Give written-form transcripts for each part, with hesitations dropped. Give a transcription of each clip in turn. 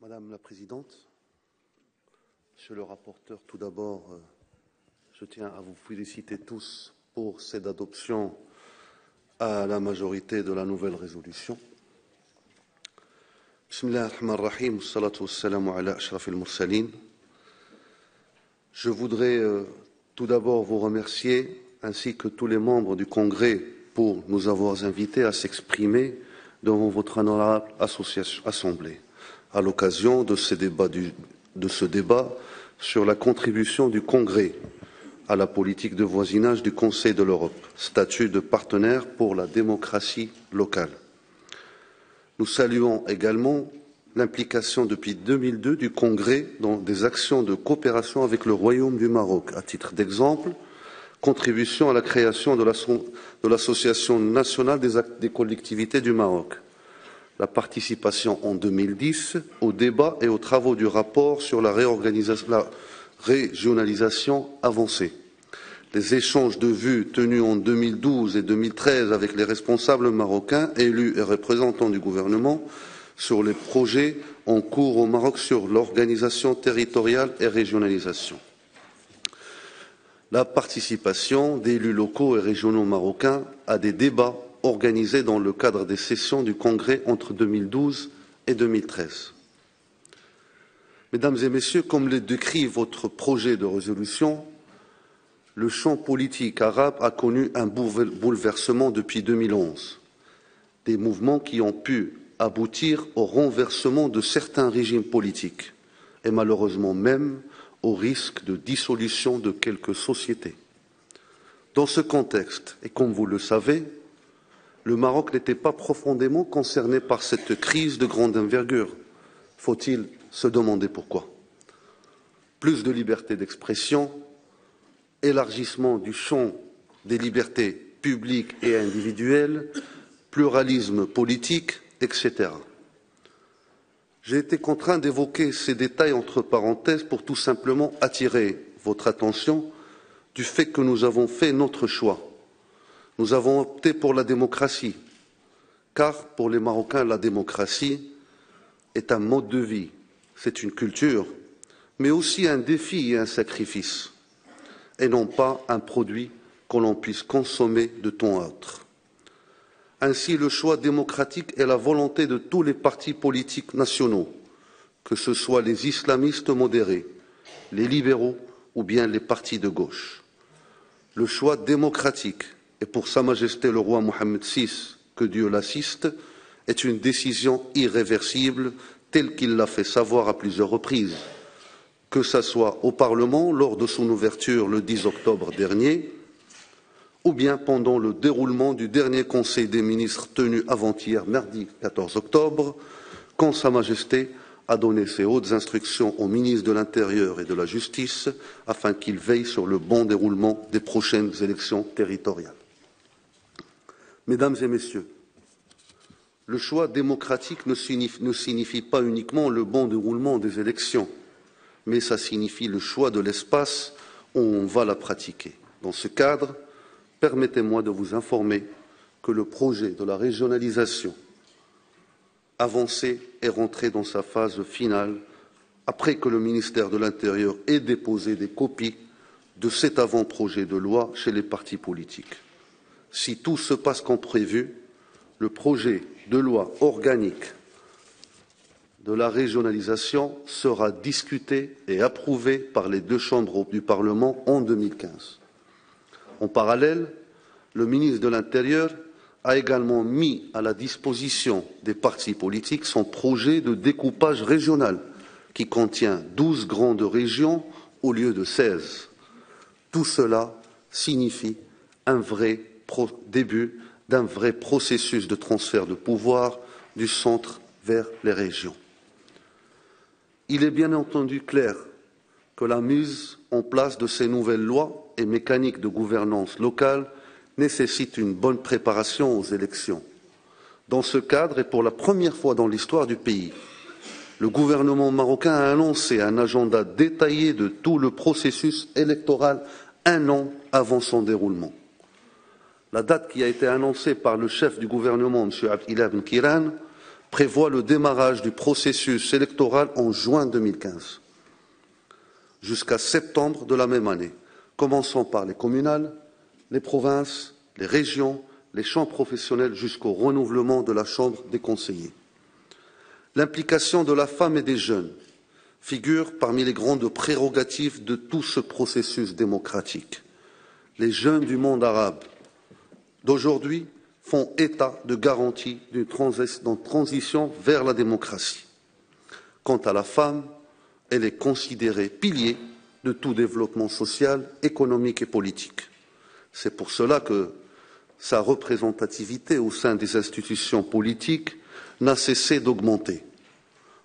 Madame la Présidente, Monsieur le rapporteur, tout d'abord, je tiens à vous féliciter tous pour cette adoption à la majorité de la nouvelle résolution. Bismillah ar-Rahman ar-Rahim, wassalatu wassalamu ala ashrafil mursalin. Je voudrais tout d'abord vous remercier, ainsi que tous les membres du Congrès, pour nous avoir invités à s'exprimer devant votre honorable Assemblée, à l'occasion de ce débat sur la contribution du Congrès à la politique de voisinage du Conseil de l'Europe, statut de partenaire pour la démocratie locale. Nous saluons également l'implication depuis 2002 du Congrès dans des actions de coopération avec le Royaume du Maroc. À titre d'exemple, contribution à la création de l'Association nationale des collectivités du Maroc, la participation en 2010 au débat et aux travaux du rapport sur la régionalisation avancée, les échanges de vues tenus en 2012 et 2013 avec les responsables marocains, élus et représentants du gouvernement, sur les projets en cours au Maroc sur l'organisation territoriale et régionalisation. La participation d'élus locaux et régionaux marocains à des débats organisés dans le cadre des sessions du Congrès entre 2012 et 2013. Mesdames et Messieurs, comme le décrit votre projet de résolution, le champ politique arabe a connu un bouleversement depuis 2011, des mouvements qui ont pu aboutir au renversement de certains régimes politiques et malheureusement même au risque de dissolution de quelques sociétés. Dans ce contexte, et comme vous le savez, le Maroc n'était pas profondément concerné par cette crise de grande envergure. Faut-il se demander pourquoi? Plus de liberté d'expression, élargissement du champ des libertés publiques et individuelles, pluralisme politique, etc. J'ai été contraint d'évoquer ces détails entre parenthèses pour tout simplement attirer votre attention du fait que nous avons fait notre choix. Nous avons opté pour la démocratie, car pour les Marocains, la démocratie est un mode de vie, c'est une culture, mais aussi un défi et un sacrifice, et non pas un produit que l'on puisse consommer de temps à autre. Ainsi, le choix démocratique est la volonté de tous les partis politiques nationaux, que ce soit les islamistes modérés, les libéraux ou bien les partis de gauche. Le choix démocratique, et pour Sa Majesté le roi Mohammed VI, que Dieu l'assiste, est une décision irréversible, telle qu'il l'a fait savoir à plusieurs reprises, que ce soit au Parlement lors de son ouverture le 10 octobre dernier, ou bien pendant le déroulement du dernier Conseil des ministres tenu avant-hier, mardi 14 octobre, quand Sa Majesté a donné ses hautes instructions au ministre de l'Intérieur et de la Justice afin qu'il veille sur le bon déroulement des prochaines élections territoriales. Mesdames et Messieurs, le choix démocratique ne signifie pas uniquement le bon déroulement des élections, mais ça signifie le choix de l'espace où on va la pratiquer. Dans ce cadre, permettez-moi de vous informer que le projet de la régionalisation avancé est rentré dans sa phase finale après que le ministère de l'Intérieur ait déposé des copies de cet avant-projet de loi chez les partis politiques. Si tout se passe comme prévu, le projet de loi organique de la régionalisation sera discuté et approuvé par les deux chambres du Parlement en 2015. En parallèle, le ministre de l'Intérieur a également mis à la disposition des partis politiques son projet de découpage régional qui contient 12 grandes régions au lieu de 16. Tout cela signifie un vrai début d'un vrai processus de transfert de pouvoir du centre vers les régions. Il est bien entendu clair que la mise en place de ces nouvelles lois et mécaniques de gouvernance locale nécessite une bonne préparation aux élections. Dans ce cadre, et pour la première fois dans l'histoire du pays, le gouvernement marocain a annoncé un agenda détaillé de tout le processus électoral un an avant son déroulement. La date qui a été annoncée par le chef du gouvernement, M. Abdillahi Ben Kiran, prévoit le démarrage du processus électoral en juin 2015, jusqu'à septembre de la même année, commençant par les communales, les provinces, les régions, les chambres professionnelles jusqu'au renouvellement de la Chambre des conseillers. L'implication de la femme et des jeunes figure parmi les grandes prérogatives de tout ce processus démocratique. Les jeunes du monde arabe d'aujourd'hui font état de garantie d'une transition vers la démocratie. Quant à la femme, elle est considérée pilier de tout développement social, économique et politique. C'est pour cela que sa représentativité au sein des institutions politiques n'a cessé d'augmenter.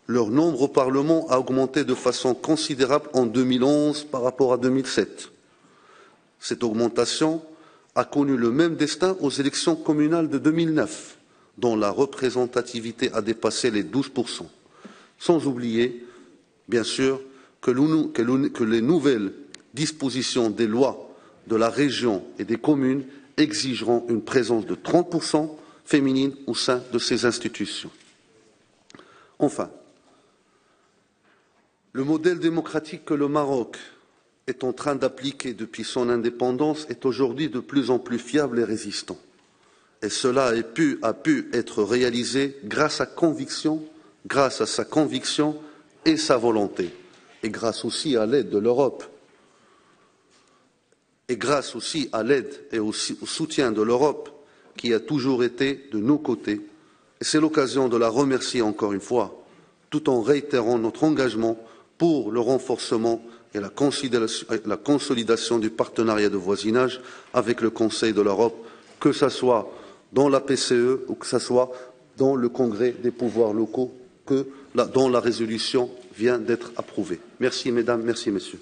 Leur nombre au Parlement a augmenté de façon considérable en 2011 par rapport à 2007. Cette augmentation a connu le même destin aux élections communales de 2009, dont la représentativité a dépassé les 12%. Sans oublier, bien sûr, que les nouvelles dispositions des lois de la région et des communes exigeront une présence de 30% féminine au sein de ces institutions. Enfin, le modèle démocratique que le Maroc est en train d'appliquer depuis son indépendance est aujourd'hui de plus en plus fiable et résistant. Et cela a pu être réalisé grâce à sa conviction et sa volonté, et grâce aussi à l'aide de l'Europe. Et grâce aussi à l'aide et au soutien de l'Europe qui a toujours été de nos côtés. Et c'est l'occasion de la remercier encore une fois, tout en réitérant notre engagement pour le renforcement et la consolidation du partenariat de voisinage avec le Conseil de l'Europe, que ce soit dans la PCE ou que ce soit dans le Congrès des pouvoirs locaux dont la résolution vient d'être approuvée. Merci mesdames, merci messieurs.